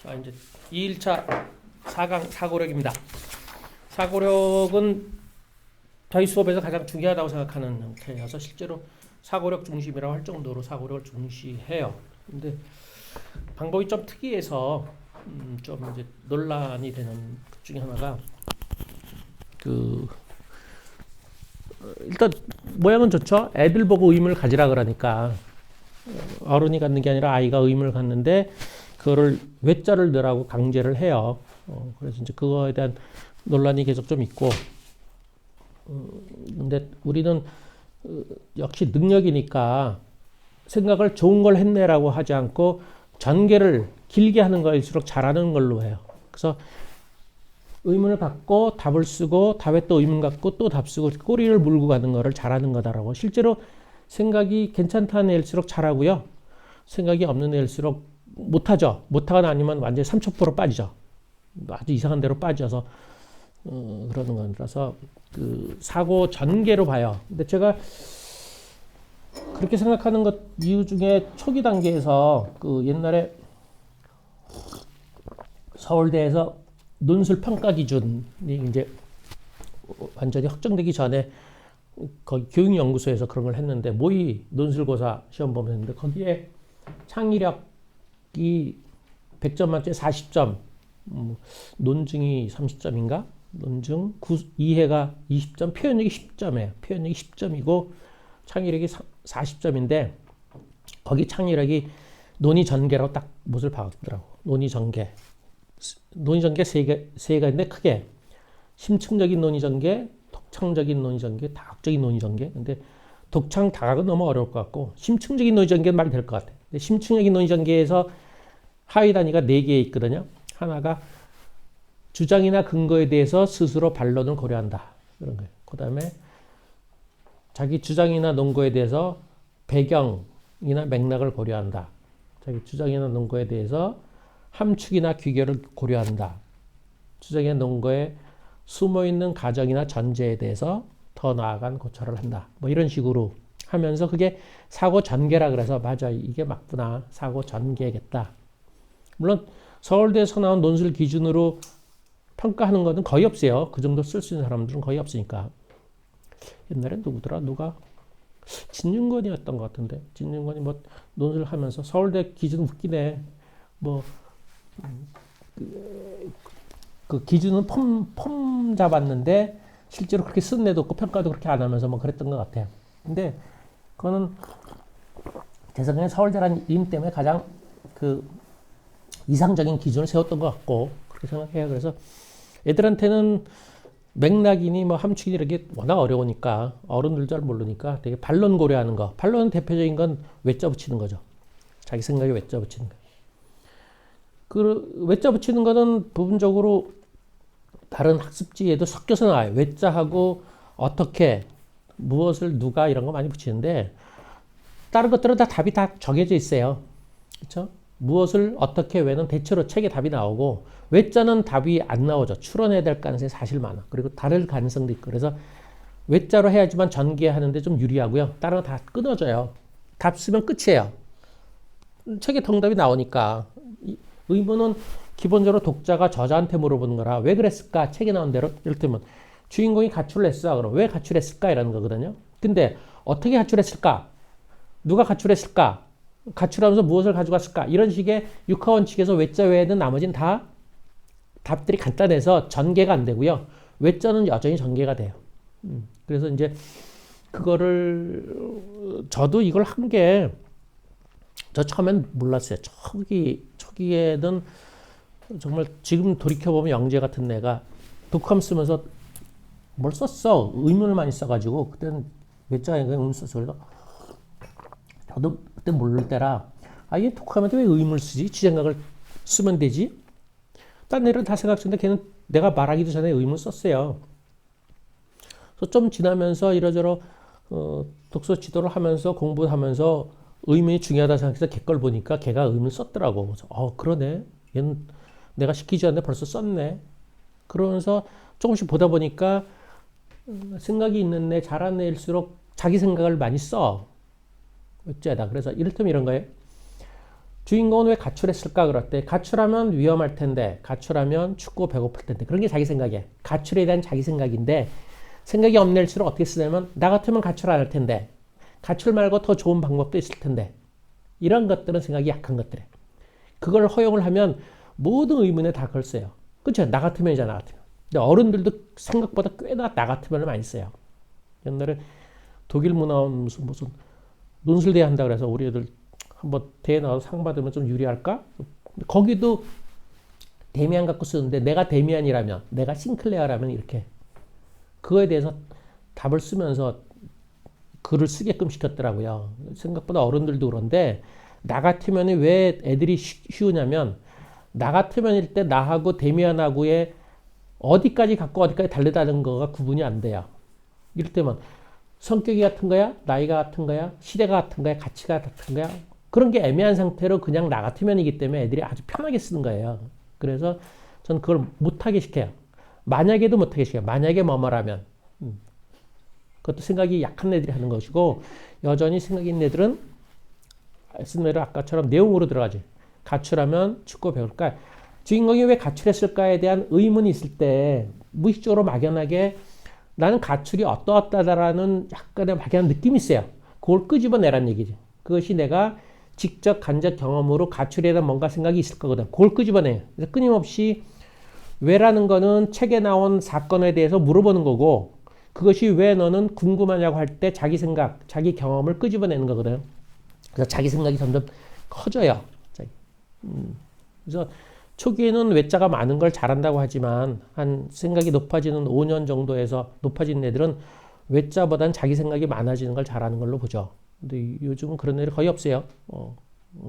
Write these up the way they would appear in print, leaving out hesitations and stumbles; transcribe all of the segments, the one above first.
자, 이제 2일차 4강 사고력입니다. 사고력은 저희 수업에서 가장 중요하다고 생각하는 형태여서 실제로 사고력 중심이라고 할 정도로 사고력을 중시해요. 근데 방법이 좀 특이해서 좀 이제 논란이 되는 것 중에 하나가 일단 모양은 좋죠. 애들 보고 의문을 가지라 그러니까 어른이 갖는 게 아니라 아이가 의문을 갖는데 그거를 외자를 넣으라고 강제를 해요. 그래서 이제 그거에 대한 논란이 계속 좀 있고, 근데 우리는 역시 능력이니까 생각을 좋은 걸 했네라고 하지 않고 전개를 길게 하는 거일수록 잘하는 걸로 해요. 그래서 의문을 갖고 답을 쓰고 답에 또 의문 갖고 또 답 쓰고 꼬리를 물고 가는 거를 잘하는 거다라고. 실제로 생각이 괜찮다는 애일수록 잘하고요. 생각이 없는 애일수록 못하죠. 못하거나 아니면 완전히 30% 빠지죠. 아주 이상한 대로 빠져서 그러는 거라서 그 사고 전개로 봐요. 근데 제가 그렇게 생각하는 것 이유 중에 초기 단계에서 그 옛날에 서울대에서 논술 평가 기준이 이제 완전히 확정되기 전에 거기 교육연구소에서 그런 걸 했는데 모의 논술고사 시험 보면 했는데 거기에 창의력이 100점 만점에 40점, 논증이 30점인가? 논증, 이해가 20점, 표현력이 10점이에요. 표현력이 10점이고 창의력이 40점인데 거기 창의력이 논의 전개라고 딱 못을 박았더라고. 논의 전개. 논의 전개 세 개인데 크게 심층적인 논의 전개, 독창적인 논의 전개, 다각적인 논의 전개. 근데 독창 다각은 너무 어려울 것 같고 심층적인 논의 전개는 말이 될 것 같아. 근데 심층적인 논의 전개에서 하위 단위가 4개 있거든요. 하나가 주장이나 근거에 대해서 스스로 반론을 고려한다. 그런 거예요. 그 다음에 자기 주장이나 논거에 대해서 배경이나 맥락을 고려한다. 자기 주장이나 논거에 대해서 함축이나 귀결을 고려한다. 주장이나 논거에 숨어있는 가정이나 전제에 대해서 더 나아간 고찰을 한다. 뭐 이런 식으로 하면서 그게 사고 전개라 그래서 맞아 이게 맞구나. 사고 전개겠다. 물론 서울대에서 나온 논술 기준으로 평가하는 것은 거의 없어요. 그 정도 쓸 수 있는 사람들은 거의 없으니까. 옛날에 누구더라? 누가? 진윤건이었던 것 같은데. 진윤건이 뭐 논술 하면서 서울대 기준 웃기네. 뭐 그 기준은 폼 잡았는데 실제로 그렇게 쓴 애도 없고 평가도 그렇게 안 하면서 뭐 그랬던 것 같아요. 근데 그거는 제 생각에 서울대라는 이름 때문에 가장 그 이상적인 기준을 세웠던 것 같고 그렇게 생각해요. 그래서 애들한테는 맥락이니 뭐 함축이니 이렇게 워낙 어려우니까 어른들 잘 모르니까 되게 반론 고려하는 거. 반론 대표적인 건 외자 붙이는 거죠. 자기 생각에 외자 붙이는 거. 그 외자 붙이는 거는 부분적으로 다른 학습지에도 섞여서 나와요. 외자하고 어떻게 무엇을 누가 이런 거 많이 붙이는데 다른 것들은 다 답이 다 정해져 있어요. 그렇죠? 무엇을 어떻게 왜는 대체로 책에 답이 나오고 외자는 답이 안 나오죠. 추론해야 될 가능성이 사실 많아. 그리고 다를 가능성도 있고 그래서 외자로 해야지만 전개하는데 좀 유리하고요. 다른 건 다 끊어져요. 답 쓰면 끝이에요. 책에 정답이 나오니까. 의문은 기본적으로 독자가 저자한테 물어보는 거라 왜 그랬을까? 책에 나온 대로 이를테면 주인공이 가출을 했어. 그럼 왜 가출했을까? 이라는 거거든요. 근데 어떻게 가출했을까? 누가 가출했을까? 가출하면서 무엇을 가져갔을까? 이런 식의 육하원칙에서 외자 외에는 나머지는 다 답들이 간단해서 전개가 안 되고요. 외자는 여전히 전개가 돼요. 그래서 이제 그거를 저도 이걸 한 게 저 처음엔 몰랐어요. 초기에는 정말 지금 돌이켜보면 영재 같은 애가 독함 쓰면서 뭘 썼어? 의문을 많이 써가지고 그때는 외자가 의문 썼어. 그래서 저도 그때 모를 때라 얘 독함한테 왜 의문을 쓰지? 지 생각을 쓰면 되지? 딴 애들은 다 생각 쓰는데 걔는 내가 말하기도 전에 의문을 썼어요. 그래서 좀 지나면서 이러저러 독서 지도를 하면서 공부하면서 의문이 중요하다 생각해서 걔 걸 보니까 걔가 의문을 썼더라고. 그래서 그러네. 얘는 내가 시키지 않는데 벌써 썼네. 그러면서 조금씩 보다 보니까 생각이 있는 애, 잘하는 애일수록 자기 생각을 많이 써. 어째다. 그래서 이를테면 이런 거예요. 주인공은 왜 가출했을까 그럴 때 가출하면 위험할 텐데 가출하면 춥고 배고플 텐데 그런 게 자기 생각이야. 가출에 대한 자기 생각인데 생각이 없낼수록 어떻게 쓰냐면 나 같으면 가출 안 할 텐데 가출 말고 더 좋은 방법도 있을 텐데 이런 것들은 생각이 약한 것들이에요. 그걸 허용을 하면 모든 의문에 다 그걸 써요. 그렇죠? 나 같으면이잖아, 나 같으면. 근데 어른들도 생각보다 꽤나 나 같으면을 많이 써요. 옛날에 독일 문화 무슨 논술대회 한다 그래서 우리 애들 한번 대회 나와서 상 받으면 좀 유리할까? 거기도 데미안 갖고 쓰는데 내가 데미안이라면 내가 싱클레어라면 이렇게 그거에 대해서 답을 쓰면서 글을 쓰게끔 시켰더라고요. 생각보다 어른들도 그런데 나 같으면 왜 애들이 쉬우냐면 나 같으면일 때 나하고 데미안하고의 어디까지 갖고 어디까지 다르다는 거가 구분이 안 돼요. 이럴 때면 성격이 같은 거야? 나이가 같은 거야? 시대가 같은 거야? 가치가 같은 거야? 그런 게 애매한 상태로 그냥 나 같으면이기 때문에 애들이 아주 편하게 쓰는 거예요. 그래서 전 그걸 못하게 시켜요. 만약에도 못하게 시켜요. 만약에 뭐뭐라면. 그것도 생각이 약한 애들이 하는 것이고 여전히 생각이 있는 애들은 쓴 대로 아까처럼 내용으로 들어가지. 가출하면 춥고 배울까? 주인공이 왜 가출했을까에 대한 의문이 있을 때 무의식적으로 막연하게 나는 가출이 어떠하다라는 약간의 막연한 느낌이 있어요. 그걸 끄집어내란 얘기지. 그것이 내가 직접 간접 경험으로 가출에 대한 뭔가 생각이 있을 거거든. 그걸 끄집어내요. 그래서 끊임없이 왜라는 거는 책에 나온 사건에 대해서 물어보는 거고 그것이 왜 너는 궁금하냐고 할 때 자기 생각, 자기 경험을 끄집어내는 거거든. 그래서 자기 생각이 점점 커져요. 그래서 초기에는 외자가 많은 걸 잘한다고 하지만 한 생각이 높아지는 5년 정도에서 높아지는 애들은 외자보다는 자기 생각이 많아지는 걸 잘하는 걸로 보죠. 근데 요즘은 그런 애들이 거의 없어요.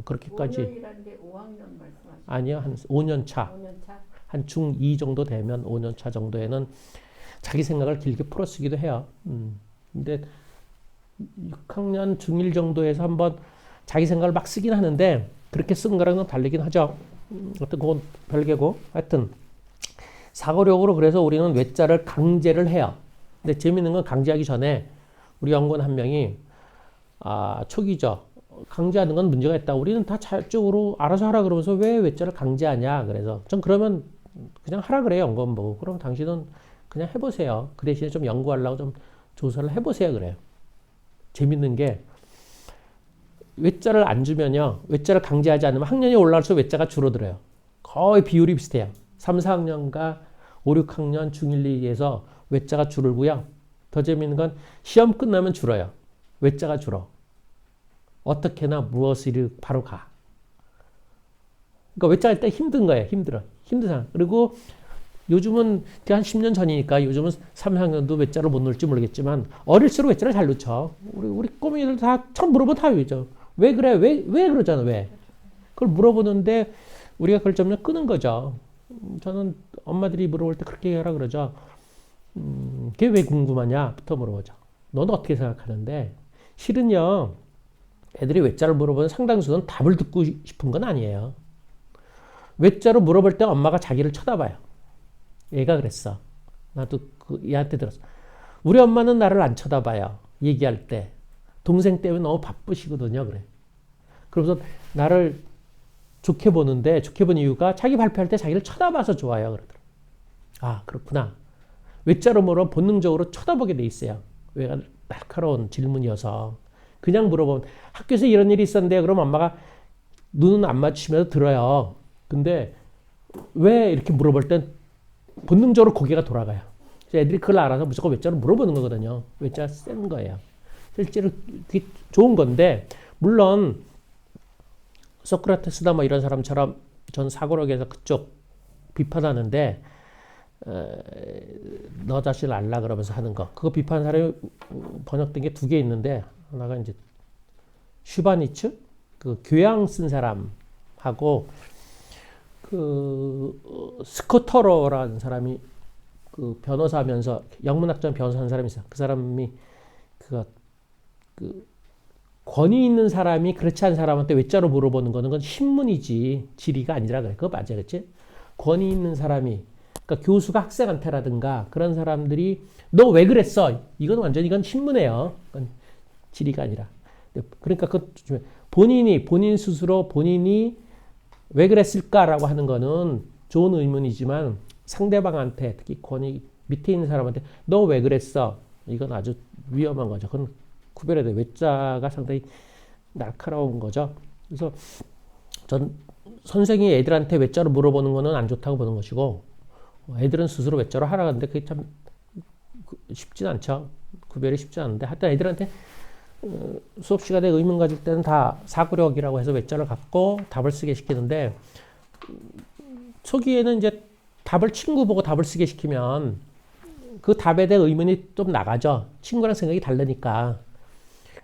그렇게까지. 5년이라는데 5학년 말씀하시죠? 아니요. 한 5년 차. 5년 차? 한 중2 정도 되면 5년 차 정도에는 자기 생각을 길게 풀어 쓰기도 해요. 근데 6학년 중1 정도에서 한번 자기 생각을 막 쓰긴 하는데 그렇게 쓰는 거랑은 다르긴 하죠. 어떤 그건 별개고 하여튼 사고력으로 그래서 우리는 외자를 강제를 해요. 근데 재밌는 건 강제하기 전에 우리 연구원 한 명이 초기죠. 강제하는 건 문제가 있다. 우리는 다 자율적으로 알아서 하라 그러면서 왜 외자를 강제하냐. 그래서 전 그러면 그냥 하라 그래요. 연구원 보고. 그럼 당신은 그냥 해보세요. 그 대신에 좀 연구하려고 좀 조사를 해보세요. 그래요. 재밌는 게 외자를 안 주면요. 외자를 강제하지 않으면 학년이 올라갈수록 외자가 줄어들어요. 거의 비율이 비슷해요. 3, 4학년과 5, 6학년 중1, 2에서 외자가 줄고요. 더 재밌는 건 시험 끝나면 줄어요. 외자가 줄어. 어떻게나 무엇을 바로 가. 그러니까 외자 할 때 힘든 거예요. 힘들어. 힘든 상황. 그리고 요즘은 한 10년 전이니까 요즘은 3, 4학년도 외자를 못 넣을지 모르겠지만 어릴수록 외자를 잘 넣죠. 우리 꼬맹이들 다 처음 물어보면 다 외죠. 왜 그래? 왜 그러잖아. 왜? 그걸 물어보는데 우리가 그걸 점점 끄는 거죠. 저는 엄마들이 물어볼 때 그렇게 하라 그러죠. 그게 왜 궁금하냐?부터 물어보죠. 너는 어떻게 생각하는데? 실은요. 애들이 외자를 물어보는 상당수는 답을 듣고 싶은 건 아니에요. 외자로 물어볼 때 엄마가 자기를 쳐다봐요. 얘가 그랬어. 나도 얘한테 들었어. 우리 엄마는 나를 안 쳐다봐요. 얘기할 때. 동생 때문에 너무 바쁘시거든요. 그래. 그러면서 나를 좋게 보는데 좋게 본 이유가 자기 발표할 때 자기를 쳐다봐서 좋아요. 그러더라고요. 그렇구나. 외자로 물어 본능적으로 쳐다보게 돼 있어요. 왜가 날카로운 질문이어서. 그냥 물어보면 학교에서 이런 일이 있었는데 그럼 엄마가 눈은 안 맞추면서 들어요. 근데 왜 이렇게 물어볼 땐 본능적으로 고개가 돌아가요. 애들이 그걸 알아서 무조건 외자로 물어보는 거거든요. 외자 쓰는 거예요. 실제로 되게 좋은 건데 물론 소크라테스나 뭐 이런 사람처럼 전 사고력에서 그쪽 비판하는데 너 자신을 알라 그러면서 하는 거 그거 비판하는 사람이 번역된 게 2개 있는데 하나가 이제 슈바니츠 그 교양 쓴 사람하고 그 스코터러라는 사람이 그 변호사면서 영문학전 변호사하는 사람이 있어요. 그 사람이 그 권위 있는 사람이 그렇지 않은 사람한테 외자로 물어보는 거는 건 신문이지 지리가 아니라 그래. 그거 맞아, 그렇지? 권위 있는 사람이 그러니까 교수가 학생한테라든가 그런 사람들이 너 왜 그랬어? 이건 완전 이건 신문이에요. 그건 지리가 아니라. 그러니까 본인 스스로 본인이 왜 그랬을까라고 하는 거는 좋은 의문이지만 상대방한테 특히 권위 밑에 있는 사람한테 너 왜 그랬어? 이건 아주 위험한 거죠. 그건 구별해야 돼. 외자가 상당히 날카로운 거죠. 그래서 전 선생이 애들한테 외자로 물어보는 거는 안 좋다고 보는 것이고 애들은 스스로 외자로 하라 하는데 그게 참 쉽진 않죠. 구별이 쉽지 않은데 하여튼 애들한테 수업 시간에 의문 가질 때는 다 사고력이라고 해서 외자를 갖고 답을 쓰게 시키는데 초기에는 이제 답을 친구 보고 답을 쓰게 시키면 그 답에 대한 의문이 좀 나가죠. 친구랑 생각이 다르니까.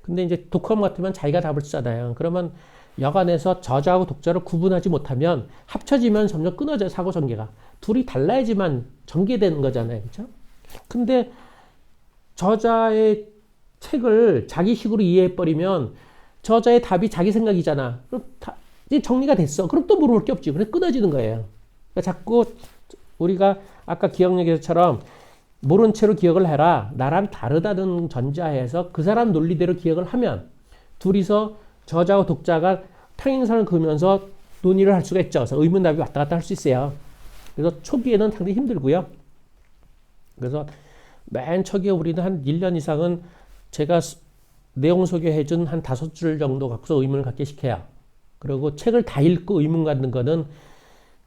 근데 이제 독후감 같으면 자기가 답을 쓰잖아요. 그러면 여간에서 저자하고 독자를 구분하지 못하면 합쳐지면 점점 끊어져요. 사고 전개가. 둘이 달라야지만 전개되는 거잖아요. 그렇죠? 근데 저자의 책을 자기식으로 이해해버리면 저자의 답이 자기 생각이잖아. 그럼 이제 정리가 됐어. 그럼 또 물어볼 게 없지. 그래서 끊어지는 거예요. 그러니까 자꾸 우리가 아까 기억력에서처럼 모른 채로 기억을 해라. 나랑 다르다는 전제하에서 그 사람 논리대로 기억을 하면 둘이서 저자와 독자가 평행선을 그으면서 논의를 할 수가 있죠. 그래서 의문답이 왔다 갔다 할 수 있어요. 그래서 초기에는 상당히 힘들고요. 그래서 맨 초기에 우리는 한 1년 이상은 제가 내용 소개해준 한 5줄 정도 갖고서 의문을 갖게 시켜요. 그리고 책을 다 읽고 의문 갖는 거는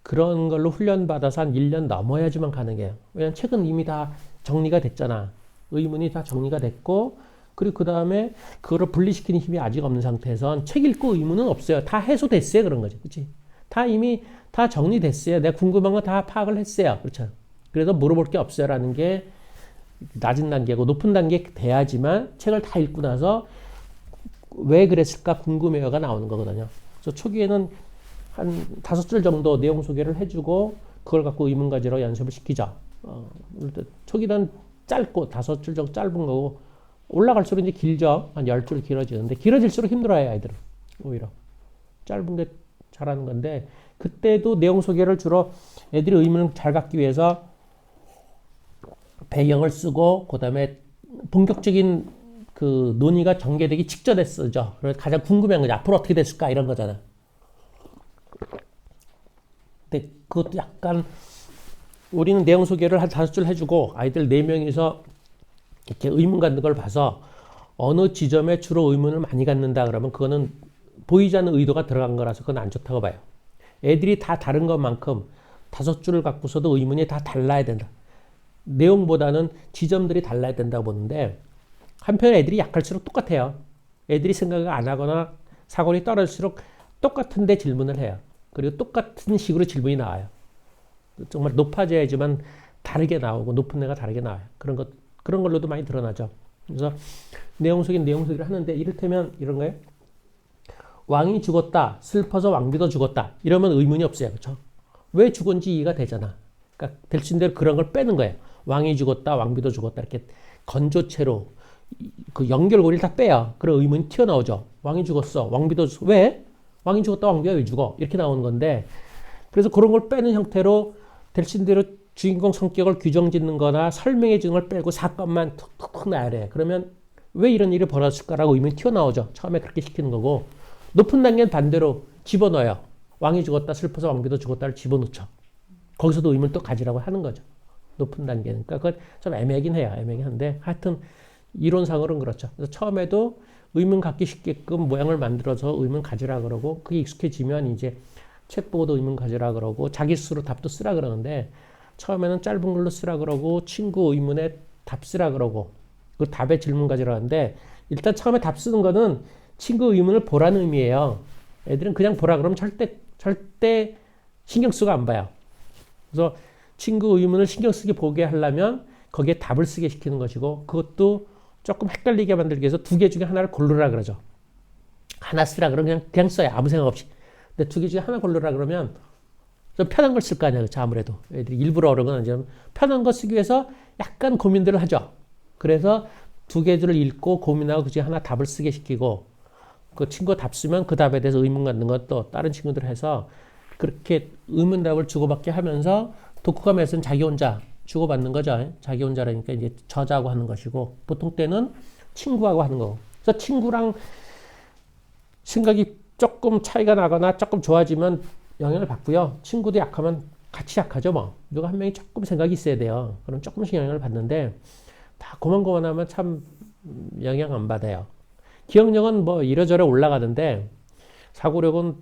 그런 걸로 훈련받아서 한 1년 넘어야지만 가능해요. 왜냐면 책은 이미 다 정리가 됐잖아. 의문이 다 정리가 됐고 그리고 그 다음에 그거를 분리시키는 힘이 아직 없는 상태에선 책 읽고 의문은 없어요. 다 해소됐어요. 그런 거지. 그치? 다 이미 다 정리됐어요. 내가 궁금한 거 다 파악을 했어요. 그렇죠? 그래서 물어볼 게 없어요. 라는 게 낮은 단계고 높은 단계 돼야지만 책을 다 읽고 나서 왜 그랬을까 궁금해요가 나오는 거거든요. 그래서 초기에는 한 5줄 정도 내용 소개를 해주고 그걸 갖고 의문 가지러 연습을 시키죠. 초기는 짧고 5줄 정도 짧은 거고 올라갈수록 이제 길죠. 한 10줄 길어지는데 길어질수록 힘들어요. 아이들은. 오히려. 짧은 게 잘하는 건데 그때도 내용 소개를 주로 애들이 의문을 잘 갖기 위해서 배경을 쓰고 그다음에 본격적인 그 논의가 전개되기 직전에 쓰죠. 그래서 가장 궁금한 거죠. 앞으로 어떻게 됐을까 이런 거잖아. 근데 그것도 약간 우리는 내용 소개를 한 5줄 해주고 아이들 4명이서 이렇게 의문 갖는 걸 봐서 어느 지점에 주로 의문을 많이 갖는다 그러면 그거는 보이지 않는 의도가 들어간 거라서 그건 안 좋다고 봐요. 애들이 다 다른 것만큼 5줄을 갖고서도 의문이 다 달라야 된다. 내용보다는 지점들이 달라야 된다고 보는데 한편 애들이 약할수록 똑같아요. 애들이 생각을 안 하거나 사고력이 떨어질수록 똑같은데 질문을 해요. 그리고 똑같은 식으로 질문이 나와요. 정말 높아져야지만 다르게 나오고 높은 애가 다르게 나와요. 그런 걸로도 많이 드러나죠. 그래서 내용 소개를 하는데 이를테면 이런 거예요. 왕이 죽었다. 슬퍼서 왕비도 죽었다. 이러면 의문이 없어요. 그렇죠? 왜 죽은지 이해가 되잖아. 그러니까 될 수 있는 대로 그런 걸 빼는 거예요. 왕이 죽었다. 왕비도 죽었다. 이렇게 건조체로 그 연결고리를 다 빼요. 그럼 의문이 튀어나오죠. 왕이 죽었어. 왕비도 왜? 왕이 죽었다. 왕비가 왜 죽어? 이렇게 나오는 건데 그래서 그런 걸 빼는 형태로 될 수 있는 대로 주인공 성격을 규정짓는 거나 설명해 주는 걸 빼고 사건만 툭툭툭 나야 돼. 그러면 왜 이런 일이 벌어졌을까라고 의문이 튀어나오죠. 처음에 그렇게 시키는 거고 높은 단계는 반대로 집어넣어요. 왕이 죽었다. 슬퍼서 왕비도 죽었다를 집어넣죠. 거기서도 의문을 또 가지라고 하는 거죠. 높은 단계는. 그러니까 그건 좀 애매하긴 해요. 애매하긴 한데 하여튼 이론상으로는 그렇죠. 그래서 처음에도 의문 갖기 쉽게끔 모양을 만들어서 의문 가지라 그러고 그게 익숙해지면 이제 책 보고도 의문 가지라 그러고 자기 스스로 답도 쓰라 그러는데 처음에는 짧은 걸로 쓰라 그러고 친구 의문에 답 쓰라 그러고 그 답에 질문 가지라 하는데 일단 처음에 답 쓰는 거는 친구 의문을 보라는 의미예요. 애들은 그냥 보라 그러면 절대 신경 쓰고 안 봐요. 그래서 친구 의문을 신경 쓰게 보게 하려면 거기에 답을 쓰게 시키는 것이고 그것도 조금 헷갈리게 만들기 위해서 2개 중에 하나를 고르라 그러죠. 하나 쓰라 그러면 그냥 써요. 아무 생각 없이. 근데 2개 중에 하나 고르라 그러면 좀 편한 걸 쓸 거 아니야. 그렇죠? 아무래도. 애들이 일부러 어려운 건 아니지만 편한 거 쓰기 위해서 약간 고민들을 하죠. 그래서 2개들을 읽고 고민하고 그 중에 하나 답을 쓰게 시키고 그 친구가 답 쓰면 그 답에 대해서 의문 갖는 것도 다른 친구들 해서 그렇게 의문답을 주고받게 하면서 독후감에서는 자기 혼자 주고받는 거죠. 자기 혼자라니까 이제 저자하고 하는 것이고 보통 때는 친구하고 하는 거고. 그래서 친구랑 생각이 조금 차이가 나거나 조금 좋아지면 영향을 받고요. 친구도 약하면 같이 약하죠, 뭐. 누가 한 명이 조금 생각이 있어야 돼요. 그럼 조금씩 영향을 받는데 다 고만고만하면 참 영향 안 받아요. 기억력은 뭐 이러저러 올라가는데 사고력은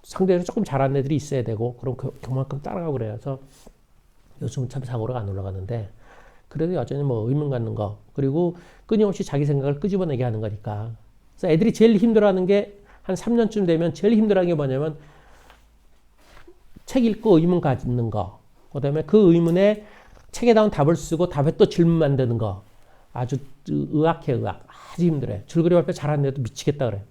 상대적으로 조금 잘하는 애들이 있어야 되고 그럼 그만큼 따라가고 그래요. 그래서 요즘은 참 사고력 안 올라가는데 그래도 여전히 뭐 의문 갖는 거 그리고 끊임없이 자기 생각을 끄집어내게 하는 거니까. 그래서 애들이 제일 힘들어하는 게 한 3년쯤 되면 제일 힘들어하는 게 뭐냐면 책 읽고 의문 갖는 거. 그다음에 그 의문에 책에 나온 답을 쓰고 답에 또 질문 만드는 거. 아주 의학해 의학. 아주 힘들어요. 줄거리 발표 잘하는 애도 미치겠다 그래.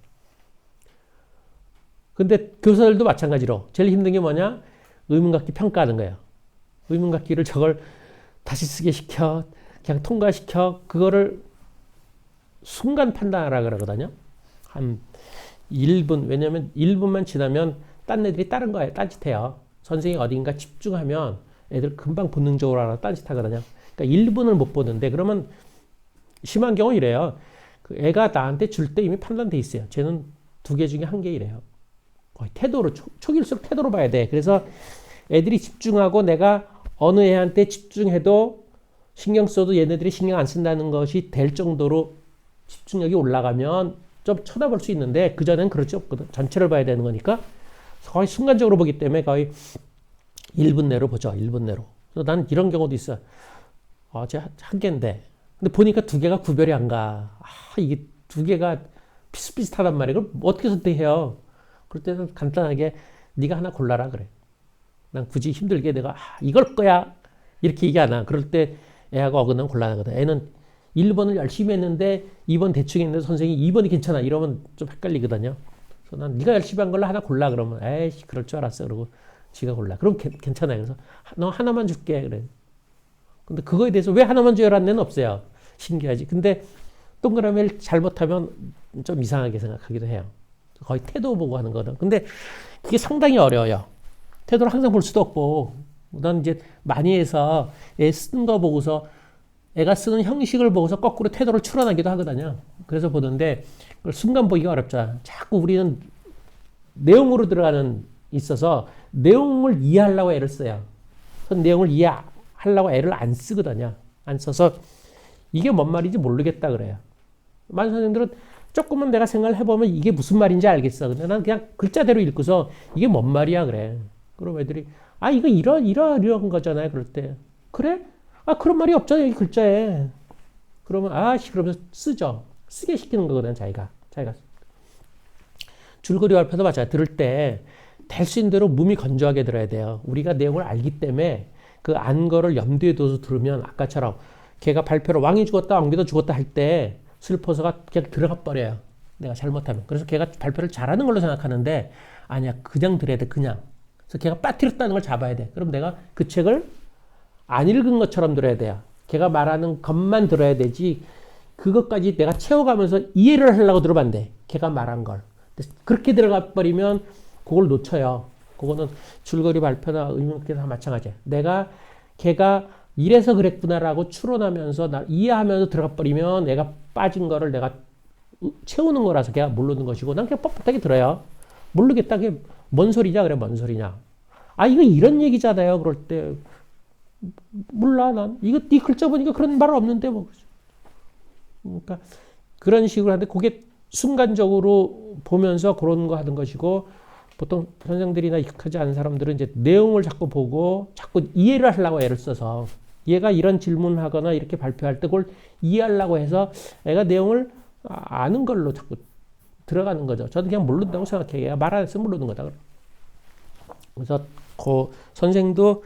근데 교사들도 마찬가지로 제일 힘든 게 뭐냐? 의문 갖기 평가하는 거예요. 의문 갖기를 저걸 다시 쓰게 시켜 그냥 통과시켜 그거를 순간 판단하라 그러거든요. 한 1분 왜냐면 1분만 지나면 딴 애들이 다른 거예요. 딴짓해요. 선생이 어딘가 집중하면 애들 금방 본능적으로 알아 딴짓하거든요. 그러니까 1분을 못 보는데 그러면 심한 경우 이래요. 그 애가 나한테 줄 때 이미 판단돼 있어요. 쟤는 2개 중에 1개 이래요. 거의 태도로 초기일수록 태도로 봐야 돼. 그래서 애들이 집중하고 내가 어느 애한테 집중해도 신경 써도 얘네들이 신경 안 쓴다는 것이 될 정도로 집중력이 올라가면 좀 쳐다볼 수 있는데 그전엔 그렇지 없거든. 전체를 봐야 되는 거니까 거의 순간적으로 보기 때문에 거의 1분 내로 보죠. 1분 내로. 그래서 난 이런 경우도 있어. 쟤 1개인데 근데 보니까 2개가 구별이 안 가. 이게 2개가 비슷비슷하단 말이에요. 그럼 어떻게 선택해요? 그럴 때는 간단하게 네가 하나 골라라 그래. 난 굳이 힘들게 내가 이걸 거야 이렇게 얘기 안 하. 그럴 때 애하고 어긋나면 곤란하거든. 애는 1번을 열심히 했는데 2번 대충 했는데 선생님이 2번이 괜찮아 이러면 좀 헷갈리거든요. 그래서 난 네가 열심히 한 걸로 하나 골라 그러면 에이씨 그럴 줄 알았어 그러고 지가 골라. 그럼 괜찮아요. 그래서 너 하나만 줄게 그래. 근데 그거에 대해서 왜 하나만 줘라는 애는 없어요. 신기하지. 근데 동그라미를 잘못하면 좀 이상하게 생각하기도 해요. 거의 태도 보고 하는 거든. 근데 그게 상당히 어려워요. 태도를 항상 볼 수도 없고 난 이제 많이 해서 애 쓴 거 보고서 애가 쓰는 형식을 보고서 거꾸로 태도를 추론하기도 하거든요. 그래서 보는데 그걸 순간 보기가 어렵잖아. 자꾸 우리는 내용으로 들어가는 있어서 내용을 이해하려고 애를 써요. 그 내용을 이해하려고 애를 안 쓰거든요. 안 써서 이게 뭔 말인지 모르겠다 그래요. 많은 선생님들은 조금은 내가 생각을 해보면 이게 무슨 말인지 알겠어. 근데 난 그냥 글자대로 읽고서 이게 뭔 말이야 그래. 그럼 애들이 이거 이런 거잖아요. 그럴 때 그래? 그런 말이 없잖아 여기 글자에. 그러면 그러면서 쓰죠. 쓰게 시키는 거거든 자기가. 줄거리 발표도 마찬가지. 들을 때 될 수 있는 대로 몸이 건조하게 들어야 돼요. 우리가 내용을 알기 때문에 그 안 거를 염두에 둬서 들으면 아까처럼 걔가 발표를 왕이 죽었다 왕비도 죽었다 할 때 슬퍼서가 그냥 들어가 버려요. 내가 잘못하면. 그래서 걔가 발표를 잘하는 걸로 생각하는데 아니야 그냥 들어야 돼 그냥. 그래서 걔가 빠뜨렸다는 걸 잡아야 돼. 그럼 내가 그 책을 안 읽은 것처럼 들어야 돼요. 걔가 말하는 것만 들어야 되지 그것까지 내가 채워가면서 이해를 하려고 들으면 안 돼. 걔가 말한 걸. 그렇게 들어가 버리면 그걸 놓쳐요. 그거는 줄거리 발표나 의문문학도 다 마찬가지야. 걔가 이래서 그랬구나라고 추론하면서 나 이해하면서 들어가 버리면 내가 빠진 거를 내가 채우는 거라서 걔가 모르는 것이고 난 그냥 뻣뻣하게 들어요. 모르겠다. 그게 뭔 소리냐 그래 뭔 소리냐. 이거 이런 얘기잖아요. 그럴 때 몰라 난 이거 네 글자 보니까 그런 말 없는데 뭐. 그러니까 그런 식으로 하는데 그게 순간적으로 보면서 그런 거 하는 것이고 보통 선생들이나 익숙하지 않은 사람들은 이제 내용을 자꾸 보고 자꾸 이해를 하려고 애를 써서 얘가 이런 질문하거나 이렇게 발표할 때 그걸 이해하려고 해서 애가 내용을 아는 걸로 자꾸 들어가는 거죠. 저는 그냥 모른다고 생각해요. 얘가 말 안 했으면 모르는 거다. 그래서 그 선생도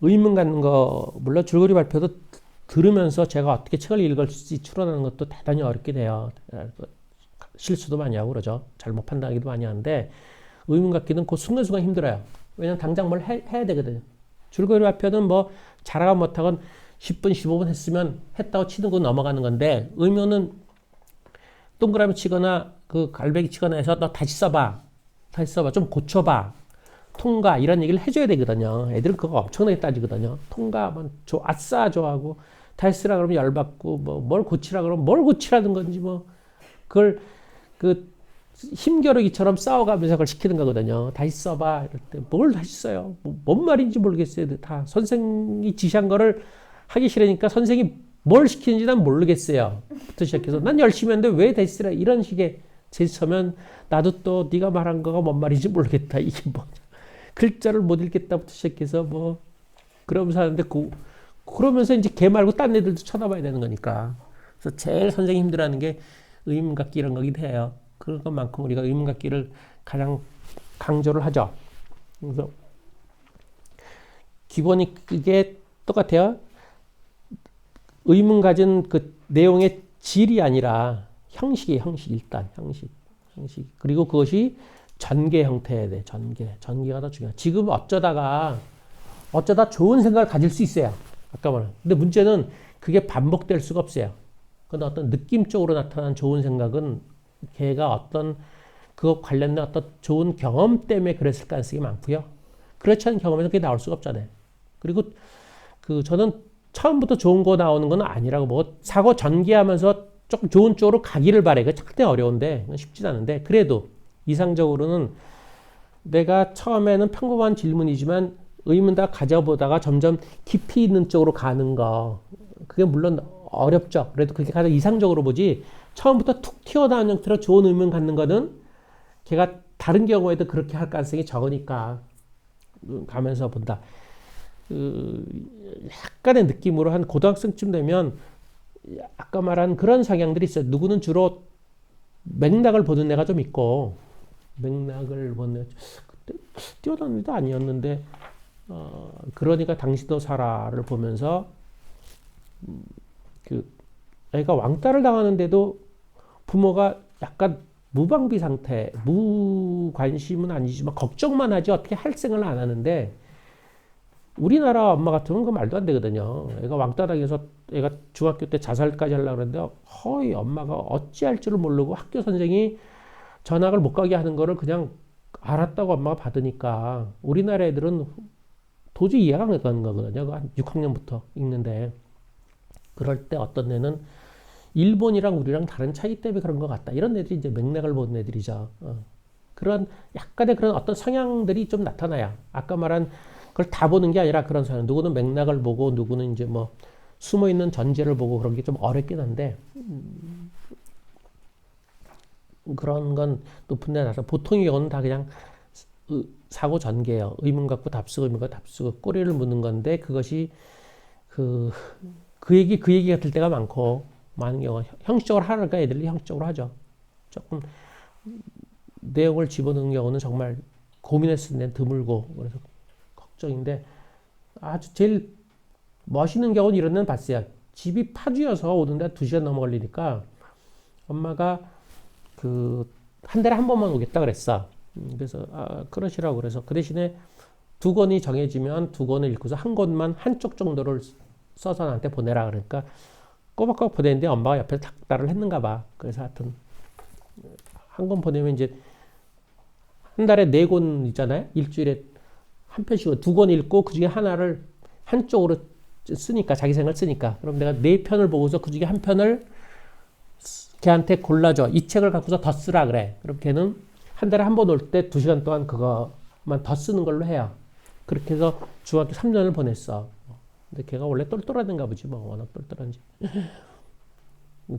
의문 갖는 거 물론 줄거리 발표도 들으면서 제가 어떻게 책을 읽을지 추론하는 것도 대단히 어렵게 돼요. 실수도 많이 하고 그러죠. 잘못 판단하기도 많이 하는데 의문 갖기는 그 순간순간 힘들어요. 왜냐면 당장 뭘 해야 되거든요. 줄거리 발표는 뭐 잘하건 못하건 10분 15분 했으면 했다고 치는 거 넘어가는 건데 의문은 동그라미 치거나 그 갈배기 치거나 해서 너 다시 써봐 좀 고쳐봐 통과 이런 얘기를 해줘야 되거든요. 애들은 그거 엄청나게 따지거든요. 통과하면 아싸 좋아하고 다시 쓰라 그러면 열받고 뭐 뭘 고치라 그러면 뭘 고치라는 건지 뭐 그걸 그 힘겨루기처럼 싸워가면서 그걸 시키는 거거든요. 다시 써봐. 이럴 때 뭘 다시 써요? 뭔 말인지 모르겠어요. 다 선생이 지시한 거를 하기 싫으니까 선생이 뭘 시키는지 난 모르겠어요. 부터 시작해서 난 열심히 했는데 왜 다시 쓰라 이런 식의 제스처면 나도 또 네가 말한 거가 뭔 말인지 모르겠다. 이게 뭐냐. 글자를 못 읽겠다부터 시작해서 뭐 그러면서 하는데 그러면서 이제 걔 말고 딴 애들도 쳐다봐야 되는 거니까. 그래서 제일 선생님 힘들어하는 게 의문각기 이런 거긴 해요. 그런 것만큼 우리가 의문각기를 가장 강조를 하죠. 그래서 기본이 그게 똑같아요. 의문 가진 그 내용의 질이 아니라 형식이에요. 형식 일단 형식. 그리고 그것이 전개 형태여야 돼. 전개가 더 중요해. 지금 어쩌다 좋은 생각을 가질 수 있어요. 아까 말한. 근데 문제는 그게 반복될 수가 없어요. 근데 어떤 느낌적으로 나타난 좋은 생각은 걔가 어떤 그거 관련된 어떤 좋은 경험 때문에 그랬을 가능성이 많고요. 그렇지 않은 경험에서 그게 나올 수가 없잖아요. 그리고 저는 처음부터 좋은 거 나오는 건 아니라고 뭐 사고 전개하면서 조금 좋은 쪽으로 가기를 바래. 그거 상당히 어려운데 쉽진 않은데 그래도 이상적으로는 내가 처음에는 평범한 질문이지만 의문 다 가져보다가 점점 깊이 있는 쪽으로 가는 거 그게 물론 어렵죠. 그래도 그게 가장 이상적으로 보지 처음부터 툭 튀어나온 형태로 좋은 의문 갖는 거는 걔가 다른 경우에도 그렇게 할 가능성이 적으니까 가면서 본다. 약간의 느낌으로 한 고등학생쯤 되면 아까 말한 그런 성향들이 있어요. 누구는 주로 맥락을 보는 애가 좀 있고 맥락을 보는 그때 뛰어다니는 애도 아니었는데 그러니까 당신도 살아를 보면서 애가 왕따를 당하는데도 부모가 약간 무방비 상태, 무관심은 아니지만 걱정만 하지 어떻게 할 생각을 안 하는데 우리나라 엄마 같으면 그 말도 안 되거든요. 애가 왕따 당해서 애가 중학교 때 자살까지 하려고 그랬는데 허이 엄마가 어찌할 줄을 모르고 학교 선생이 전학을 못 가게 하는 거를 그냥 알았다고 엄마가 받으니까 우리나라 애들은 도저히 이해가 안 가는 거거든요. 한 6학년부터 읽는데 그럴 때 어떤 애는 일본이랑 우리랑 다른 차이 때문에 그런 것 같다. 이런 애들이 이제 맥락을 보는 애들이죠. 그런 약간의 그런 어떤 성향들이 좀 나타나요. 아까 말한 그걸 다 보는 게 아니라 그런 성향. 누구는 맥락을 보고 누구는 이제 뭐 숨어 있는 전제를 보고 그런 게 좀 어렵긴 한데 그런 건 높은 데 나서 보통의 경우는 다 그냥 사고 전개예요. 의문 갖고 답쓰고 의문 갖고 답쓰고 꼬리를 무는 건데 그것이 그 얘기 같을 때가 많은 경우 형식적으로 하니까 애들이 형식적으로 하죠. 조금 내용을 집어넣는 경우는 정말 고민했을 때 드물고 그래서 걱정인데 아주 제일 멋있는 경우는 이런 데는 봤어요. 집이 파주여서 오는데 2시간 넘어 걸리니까 엄마가 한 달에 한 번만 오겠다 그랬어. 그래서 그러시라고 그래서 그 대신에 2권이 정해지면 2권을 읽고서 한 권만 한쪽 정도를 써서 나한테 보내라 그러니까 꼬박꼬박 보냈는데 엄마가 옆에서 닥달을 했는가 봐. 그래서 하여튼 한 권 보내면 이제 한 달에 4권 있잖아요. 일주일에 한 편씩 2권 읽고 그 중에 하나를 한쪽으로 쓰니까 자기 생각을 쓰니까 그럼 내가 4편을 보고서 그 중에 한 편을 걔한테 골라줘. 이 책을 갖고서 더 쓰라 그래. 그럼 걔는 한 달에 한 번 올 때 2시간 동안 그거만 더 쓰는 걸로 해요. 그렇게 해서 중학교 3년을 보냈어. 근데 걔가 원래 똘똘하던가 보지 뭐 워낙 똘똘한지.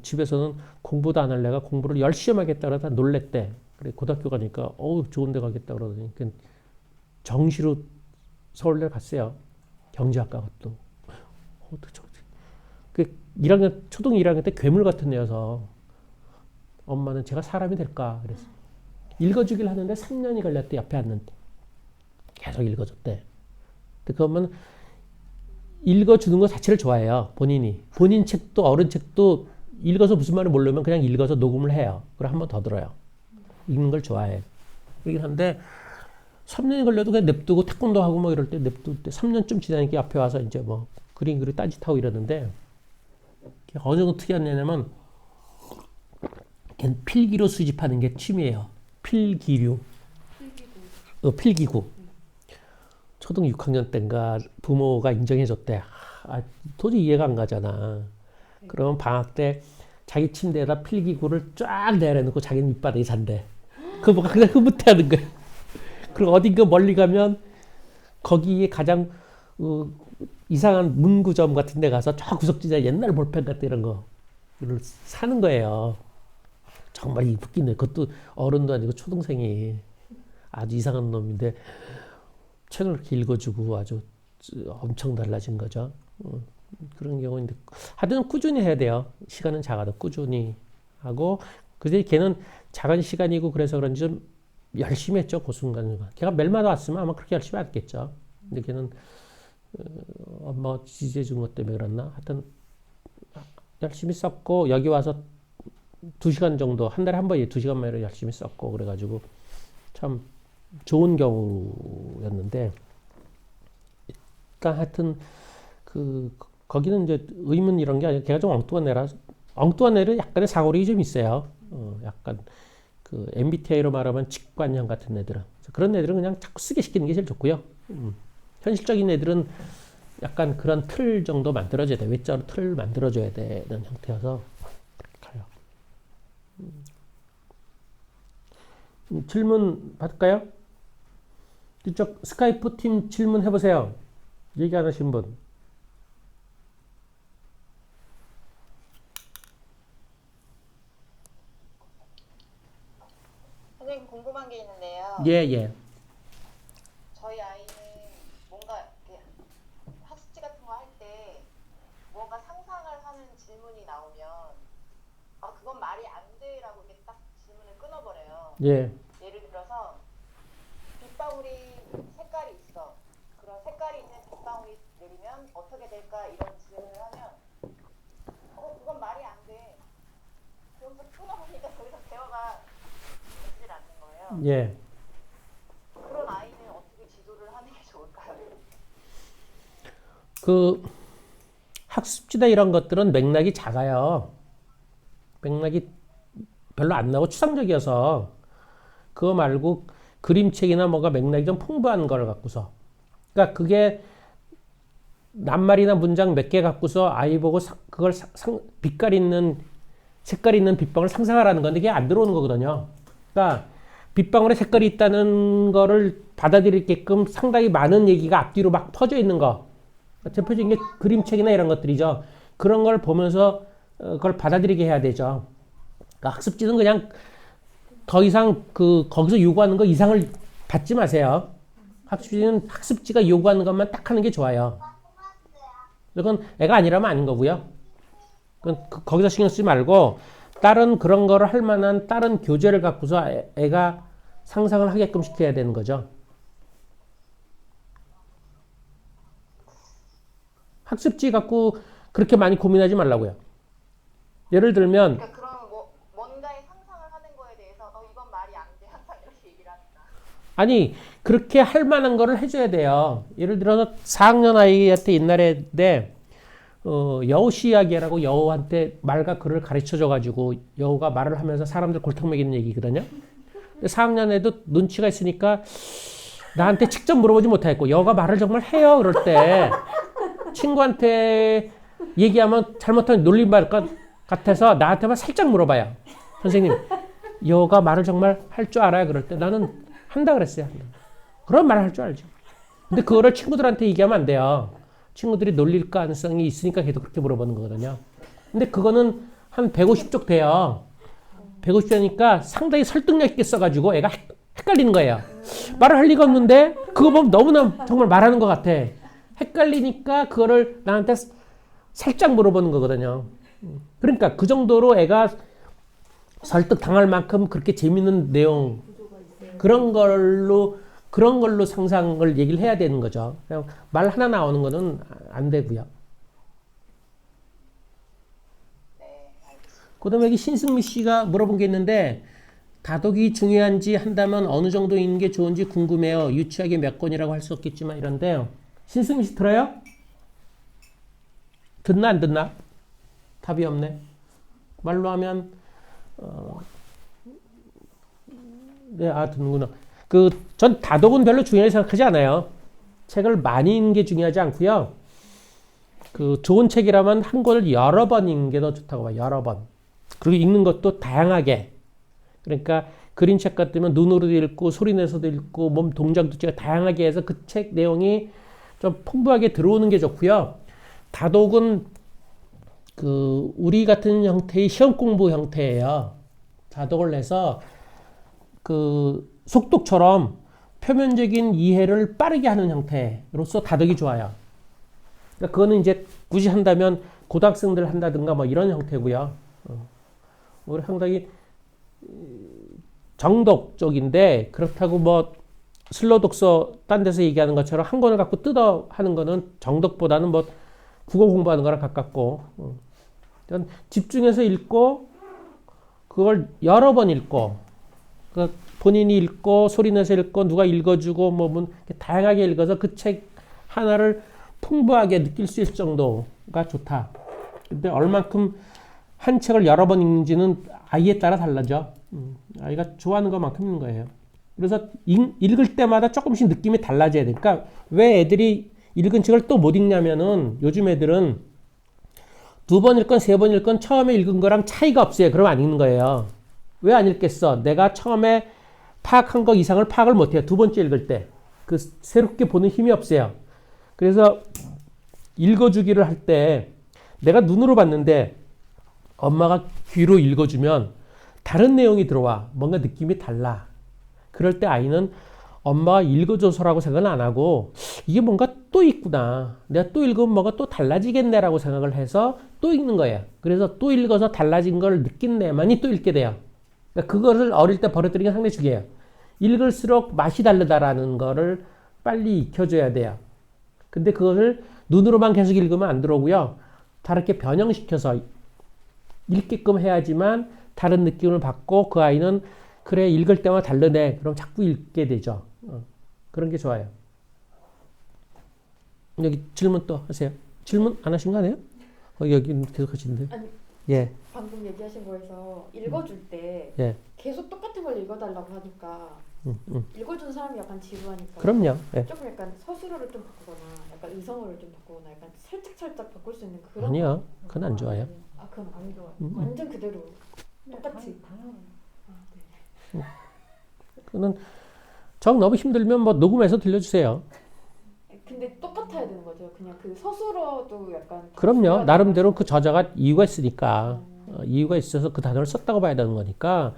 집에서는 공부도 안 할래가 공부를 열심히 하겠다 그러다 놀랬대. 그래 고등학교 가니까 좋은 데 가겠다 그러더니 정시로 서울대 갔어요. 경제학과 것도. 그 1학년 초등 1학년 때 괴물 같은 애여서 엄마는 제가 사람이 될까 그랬어. 읽어주길 하는데 3년이 걸렸대. 옆에 앉는데 계속 읽어줬대. 근데 그러면 읽어주는 것 자체를 좋아해요. 본인 책도 어른 책도 읽어서 무슨 말을 모르면 그냥 읽어서 녹음을 해요. 그리고 한 번 더 들어요. 읽는 걸 좋아해. 그러긴 한데 3년이 걸려도 그냥 냅두고 태권도 하고 뭐 이럴 때 냅둘 때 3년쯤 지나니까 옆에 와서 이제 뭐 그림 그리고 딴짓하고 이러는데 어느 정도 특이한 애냐면 걔는 필기로 수집하는 게 취미예요. 필기류. 필기구. 초등 6학년 때인가 부모가 인정해줬대. 도저히 이해가 안 가잖아. 그러면 방학 때 자기 침대에다 필기구를 쫙 내려놓고 자기는 밑바닥에 잔대. 그 뭐가 그냥 흐뭇해하는 거야. 그리고 어딘가 멀리 가면 거기에 가장 이상한 문구점 같은 데 가서 저 구석지대 옛날 볼펜 같은 이런 거를 사는 거예요. 정말 웃기네. 그것도 어른도 아니고 초등생이 아주 이상한 놈인데 책을 이렇게 읽어주고 아주 엄청 달라진 거죠. 그런 경우인데 하여튼 꾸준히 해야 돼요. 시간은 작아도 꾸준히 하고 근데 걔는 작은 시간이고 그래서 그런지 좀 열심히 했죠. 그 순간순간. 걔가 멜마다 왔으면 아마 그렇게 열심히 안 했겠죠. 근데 걔는 엄마가 지지해 준 것 때문에 그랬나? 하여튼 열심히 썼고 여기 와서 2시간 정도 한 달에 한 번에 2시간 만에 열심히 썼고 그래가지고 참 좋은 경우였는데 그러니까 하여튼 거기는 이제 의문 이런 게 아니라 걔가 좀 엉뚱한 애라 엉뚱한 애는 약간의 사고력이 좀 있어요. 약간 그 MBTI로 말하면 직관형 같은 애들은 그런 애들은 그냥 자꾸 쓰게 시키는 게 제일 좋고요. 현실적인 애들은 약간 그런 틀 정도 만들어줘야 돼. 외적으로 틀 만들어줘야 되는 형태여서 가요. 질문 받을까요? 이쪽 스카이프 팀 질문 해보세요. 얘기 안 하신 분. 선생님 궁금한 게 있는데요. 예. 저희 아이는 뭔가 이렇게 학습지 같은 거 할 때 뭔가 상상을 하는 질문이 나오면 그건 말이 안 돼라고 이렇게 딱 질문을 끊어버려요. 예. 예를 들어서 빗방울이 색깔이 있어. 그런 색깔이 있는 빗방울이 내리면 어떻게 될까 이런 질문을 하면 그건 말이 안 돼. 여기서 끊어보니까 더 이상 대화가 되질 않는 거예요. 예. 그런 아이는 어떻게 지도를 하는 게 좋을까요? 그 학습지다 이런 것들은 맥락이 작아요. 맥락이 별로 안 나고 추상적이어서 그거 말고 그림책이나 뭐가 맥락이 좀 풍부한 걸 갖고서 그러니까 그게 낱말이나 문장 몇 개 갖고서 아이 보고 그걸 빛깔 있는 색깔 있는 빗방울 상상하라는 건데 그게 안 들어오는 거거든요. 그러니까 빗방울에 색깔이 있다는 거를 받아들이게끔 상당히 많은 얘기가 앞뒤로 막 퍼져 있는 거. 대표적인 게 그림책이나 이런 것들이죠. 그런 걸 보면서 그걸 받아들이게 해야 되죠. 그러니까 학습지는 그냥 더 이상 거기서 요구하는 거 이상을 받지 마세요. 학습지가 요구하는 것만 딱 하는 게 좋아요. 그건 애가 아니라면 아닌 거고요. 거기서 신경 쓰지 말고 다른 그런 거를 할 만한 다른 교재를 갖고서 애가 상상을 하게끔 시켜야 되는 거죠. 학습지 갖고 그렇게 많이 고민하지 말라고요. 예를 들면 그러니까 그런 뭔가의 상상을 하는 거에 대해서 이건 말이 안 돼. 항상 이렇게 얘기를 합니다. 아니 그렇게 할 만한 거를 해줘야 돼요. 예를 들어서 4학년 아이한테 옛날에 여우씨 이야기라고 여우한테 말과 글을 가르쳐줘가지고 여우가 말을 하면서 사람들 골탕 먹이는 얘기거든요. 4학년 애도 눈치가 있으니까 나한테 직접 물어보지 못하겠고 여우가 말을 정말 해요. 그럴 때 친구한테 얘기하면 잘못하면 놀림받을 것 같아서 나한테만 살짝 물어봐요. 선생님 여우가 말을 정말 할 줄 알아요? 그럴 때 나는 한다 그랬어요. 그런 말을 할 줄 알죠. 근데 그거를 친구들한테 얘기하면 안 돼요. 친구들이 놀릴 가능성이 있으니까 계속 그렇게 물어보는 거거든요. 근데 그거는 한 150쪽 돼요. 150쪽이니까 상당히 설득력 있게 써가지고 애가 헷갈리는 거예요. 말을 할 리가 없는데 그거 보면 너무나 정말 말하는 것 같아. 헷갈리니까 그거를 나한테 살짝 물어보는 거거든요. 그러니까 그 정도로 애가 설득 당할 만큼 그렇게 재밌는 내용 그런 걸로 상상을 얘기를 해야 되는 거죠. 그냥 말 하나 나오는 거는 안 되고요. 네, 알겠습니다. 그다음에 여기 신승미 씨가 물어본 게 있는데 다독이 중요한지 한다면 어느 정도 있는 게 좋은지 궁금해요. 유치하게 몇 권이라고 할 수 없겠지만 이런데요. 신승미 씨 들어요? 듣나 안 듣나? 답이 없네. 말로 하면 네, 듣는구나. 전 다독은 별로 중요하게 생각하지 않아요. 책을 많이 읽는 게 중요하지 않고요. 좋은 책이라면 한 권을 여러 번 읽는 게 더 좋다고 봐요. 여러 번. 그리고 읽는 것도 다양하게. 그러니까 그림책 같으면 눈으로도 읽고 소리 내서도 읽고 몸 동작도 제가 다양하게 해서 그 책 내용이 좀 풍부하게 들어오는 게 좋고요. 다독은 그 우리 같은 형태의 시험 공부 형태예요. 다독을 해서 그 속독처럼 표면적인 이해를 빠르게 하는 형태로서 다독이 좋아요. 그러니까 그거는 이제 굳이 한다면 고등학생들 한다든가 뭐 이런 형태고요. 우리 상당히 정독 쪽인데 그렇다고 뭐 슬로 독서 딴 데서 얘기하는 것처럼 한 권을 갖고 뜯어 하는 거는 정독보다는 뭐 국어 공부하는 거랑 가깝고 그러니까 집중해서 읽고 그걸 여러 번 읽고 그 본인이 읽고 소리 내서 읽고 누가 읽어주고 뭐 다양하게 읽어서 그 책 하나를 풍부하게 느낄 수 있을 정도가 좋다. 근데 얼만큼 한 책을 여러 번 읽는지는 아이에 따라 달라져. 아이가 좋아하는 것만큼 읽는 거예요. 그래서 읽을 때마다 조금씩 느낌이 달라져야 돼. 그러니까 왜 애들이 읽은 책을 또 못 읽냐면은 요즘 애들은 두 번 읽건 세 번 읽건 처음에 읽은 거랑 차이가 없어요. 그러면 안 읽는 거예요. 왜 안 읽겠어? 내가 처음에 파악한 거 이상을 파악을 못 해요. 두 번째 읽을 때. 그 새롭게 보는 힘이 없어요. 그래서 읽어주기를 할 때 내가 눈으로 봤는데 엄마가 귀로 읽어주면 다른 내용이 들어와. 뭔가 느낌이 달라. 그럴 때 아이는 엄마가 읽어줘서라고 생각은 안 하고 이게 뭔가 또 있구나. 내가 또 읽으면 뭐가 또 달라지겠네라고 생각을 해서 또 읽는 거예요. 그래서 또 읽어서 달라진 걸 느낀 애만이 또 읽게 돼요. 그러니까 그거를 어릴 때 버려뜨리는 게 상당히 중요해요. 읽을수록 맛이 다르다라는 거를 빨리 익혀줘야 돼요. 근데 그것을 눈으로만 계속 읽으면 안 들어오고요. 다르게 변형시켜서 읽게끔 해야지만 다른 느낌을 받고 그 아이는 그래 읽을 때마다 다르네. 그럼 자꾸 읽게 되죠. 그런 게 좋아요. 여기 질문 또 하세요. 질문 안 하신 거 아니에요? 여기 계속 하시는데. 아니, 예. 방금 얘기하신 거에서 읽어줄 때 예. 계속 똑같은 걸 읽어달라고 하니까 읽어주는 사람이 약간 지루하니까 그럼요. 예. 조금 약간 서술어를 좀 바꾸거나 약간 의성어를 좀 바꾸거나 약간 살짝 바꿀 수 있는 그런 아니요. 그건 안 좋아요. 아 그럼 안 좋아요. 완전 그대로 똑같이 네. 그는 정 너무 힘들면 뭐 녹음해서 들려주세요. 근데 똑같아야 되는 거죠. 그냥 그 서술어도 약간 그럼요. 나름대로 그 저자가 이유가 있으니까 이유가 있어서 그 단어를 썼다고 봐야 되는 거니까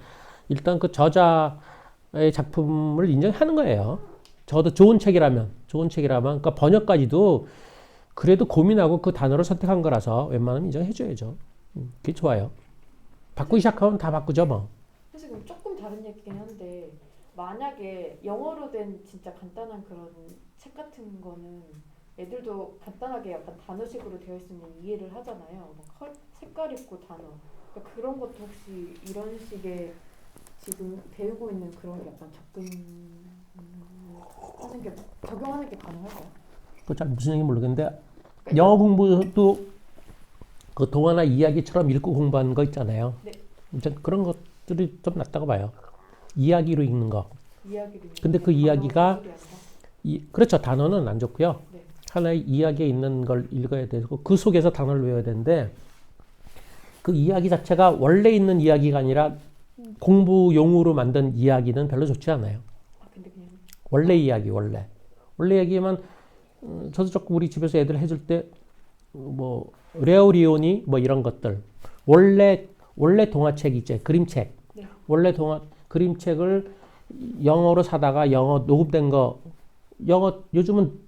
일단 그 저자의 작품을 인정하는 거예요. 저도 좋은 책이라면 그러니까 번역까지도 그래도 고민하고 그 단어를 선택한 거라서 웬만하면 인정해줘야죠. 그게 좋아요. 바꾸기 시작하면 다 바꾸죠 뭐. 사실 그럼 조금 다른 얘기긴 한데 만약에 영어로 된 진짜 간단한 그런 책 같은 거는 애들도 간단하게 약간 단어식으로 되어 있으면 이해를 하잖아요. 막 색깔 있고 단어. 그러니까 그런 것도 혹시 이런 식의 지금 배우고 있는 그런 게 약간 접근하는 게 적용하는 게 가능할까요? 그 잘 무슨 얘기인지 모르겠는데 영어 공부도 그 동화나 이야기처럼 읽고 공부하는 거 있잖아요. 네. 이제 그런 것들이 좀 낫다고 봐요. 이야기로 읽는 거. 이야기를. 근데 그 이야기가 단어가 그렇죠. 단어는 안 좋고요. 네. 하나의 이야기에 있는 걸 읽어야 되고 그 속에서 단어를 외워야 되는데 그 이야기 자체가 원래 있는 이야기가 아니라 공부용으로 만든 이야기는 별로 좋지 않아요. 아 근데 그냥 원래 이야기 원래 이야기만 저도 조금 우리 집에서 애들 해줄 때 뭐 레오리오니 뭐 이런 것들 원래 동화책 있죠. 그림책. 네. 원래 그림책을 영어로 사다가 영어 녹음된 거 요즘은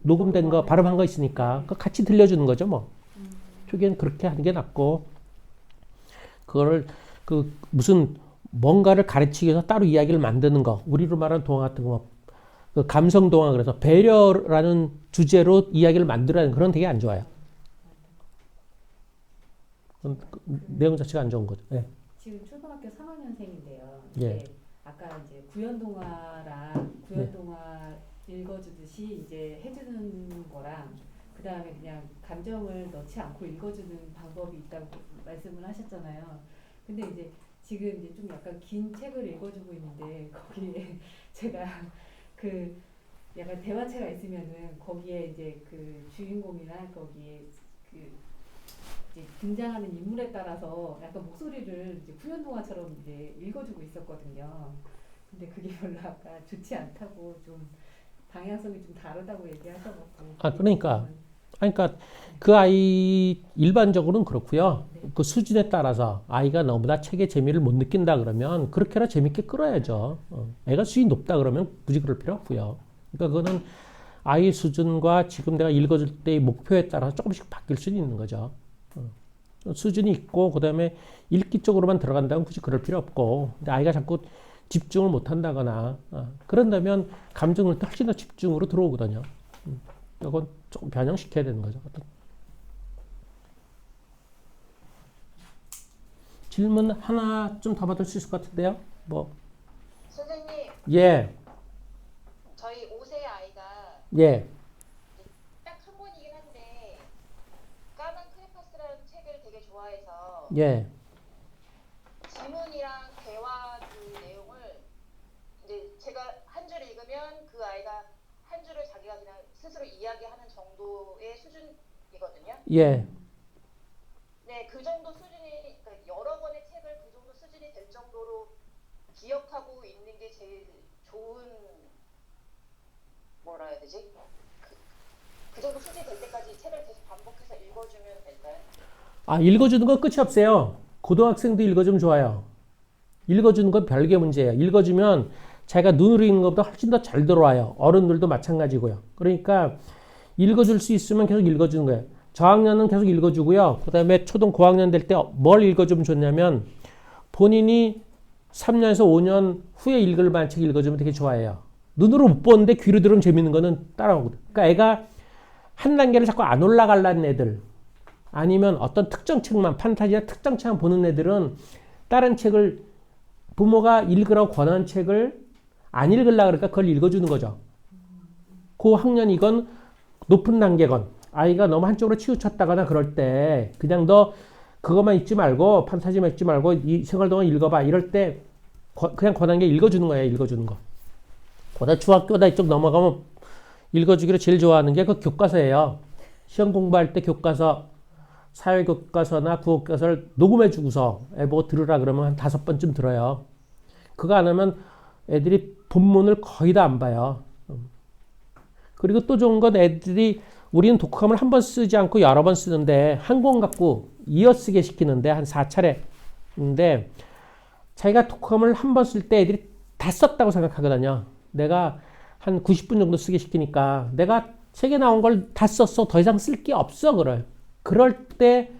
녹음된 거 발음한 거 있으니까 그거 같이 들려주는 거죠 뭐. 초기엔 그렇게 하는 게 낫고 그거를 그 무슨 뭔가를 가르치기 위해서 따로 이야기를 만드는 거 우리로 말하는 동화 같은 거 그 감성 동화 그래서 배려라는 주제로 이야기를 만들어야 하는 그런 되게 안 좋아요. 내용 자체가 안 좋은 거죠. 네. 지금 초등학교 3학년생인데요. 예. 아까 이제 구연동화랑 구연동화 읽어주듯이 이제 해주는 거랑 그 다음에 그냥 감정을 넣지 않고 읽어주는 방법이 있다고 말씀을 하셨잖아요. 근데 이제 지금 이제 좀 약간 긴 책을 읽어주고 있는데 거기에 제가 그 약간 대화체가 있으면은 거기에 이제 그 주인공이나 거기에 그 이제 등장하는 인물에 따라서 약간 목소리를 이제 구연동화처럼 이제 읽어주고 있었거든요. 근데 그게 별로 아까 좋지 않다고 좀 방향성이 좀 다르다고 얘기하셔갖고. 아, 그러니까. 그러니까 그 아이 일반적으로는 그렇고요. 네. 그 수준에 따라서 아이가 너무나 책의 재미를 못 느낀다 그러면 그렇게나 재밌게 끌어야죠. 애가 수준이 높다 그러면 굳이 그럴 필요 없고요. 그러니까 그거는 아이 수준과 지금 내가 읽어줄 때의 목표에 따라서 조금씩 바뀔 수는 있는 거죠. 수준이 있고 그다음에 읽기 쪽으로만 들어간다면 굳이 그럴 필요 없고 근데 아이가 자꾸 집중을 못 한다거나 그런다면 감정을 훨씬 더 집중으로 들어오거든요. 이건 조금 변형시켜야 되는 거죠. 질문 하나 좀 더 받을 수 있을 것 같은데요. 뭐 선생님, 예, 저희 5세 아이가 예, 딱 한 권이긴 한데 까만 크레파스라는 책을 되게 좋아해서 예, 지문이랑 대화 그 내용을 이제 제가 한 줄 읽으면 그 아이가 한 줄을 자기가 그냥 스스로 이야기하는 정도의 수준이거든요. 예. 네, 그 정도 수준이 그러니까 여러 권의 책을 그 정도 수준이 될 정도로 기억하고 있는 게 제일 좋은 뭐라 해야 되지? 그 정도 수준이 될 때까지 책을 계속 반복해서 읽어주면 될까요? 아, 읽어주는 건 끝이 없어요. 고등학생도 읽어주면 좋아요. 읽어주는 건 별개 문제예요. 읽어주면 자기가 눈으로 읽는 것보다 훨씬 더 잘 들어와요. 어른들도 마찬가지고요. 그러니까 읽어줄 수 있으면 계속 읽어주는 거예요. 저학년은 계속 읽어주고요. 그 다음에 초등 고학년 될 때 뭘 읽어주면 좋냐면 본인이 3년에서 5년 후에 읽을 만한 책 읽어주면 되게 좋아해요. 눈으로 못 보는데 귀로 들으면 재밌는 거는 따라오거든요. 그러니까 애가 한 단계를 자꾸 안 올라가려는 애들 아니면 어떤 특정 책만 판타지나 특정 책만 보는 애들은 다른 책을 부모가 읽으라고 권한 책을 안 읽으려고 그러니까 그걸 읽어주는 거죠. 그 학년이건 높은 단계건 아이가 너무 한쪽으로 치우쳤다거나 그럴 때 그냥 너 그것만 읽지 말고 판타지만 읽지 말고 이 생활 동안 읽어봐 이럴 때 그냥 권한 게 읽어주는 거예요. 읽어주는 거. 그다음 중학교다 이쪽 넘어가면 읽어주기로 제일 좋아하는 게 그 교과서예요. 시험 공부할 때 교과서 사회 교과서나 국어 교과서를 녹음해 주고서 애 보고 들으라 그러면 한 5번쯤 들어요. 그거 안 하면 애들이 본문을 거의 다 안 봐요. 그리고 또 좋은 건 애들이 우리는 독후감을 한 번 쓰지 않고 여러 번 쓰는데 한 권 갖고 이어쓰게 시키는데 한 4차례. 근데 자기가 독후감을 한 번 쓸 때 애들이 다 썼다고 생각하거든요. 내가 한 90분 정도 쓰게 시키니까 내가 책에 나온 걸 다 썼어. 더 이상 쓸 게 없어. 그럴 때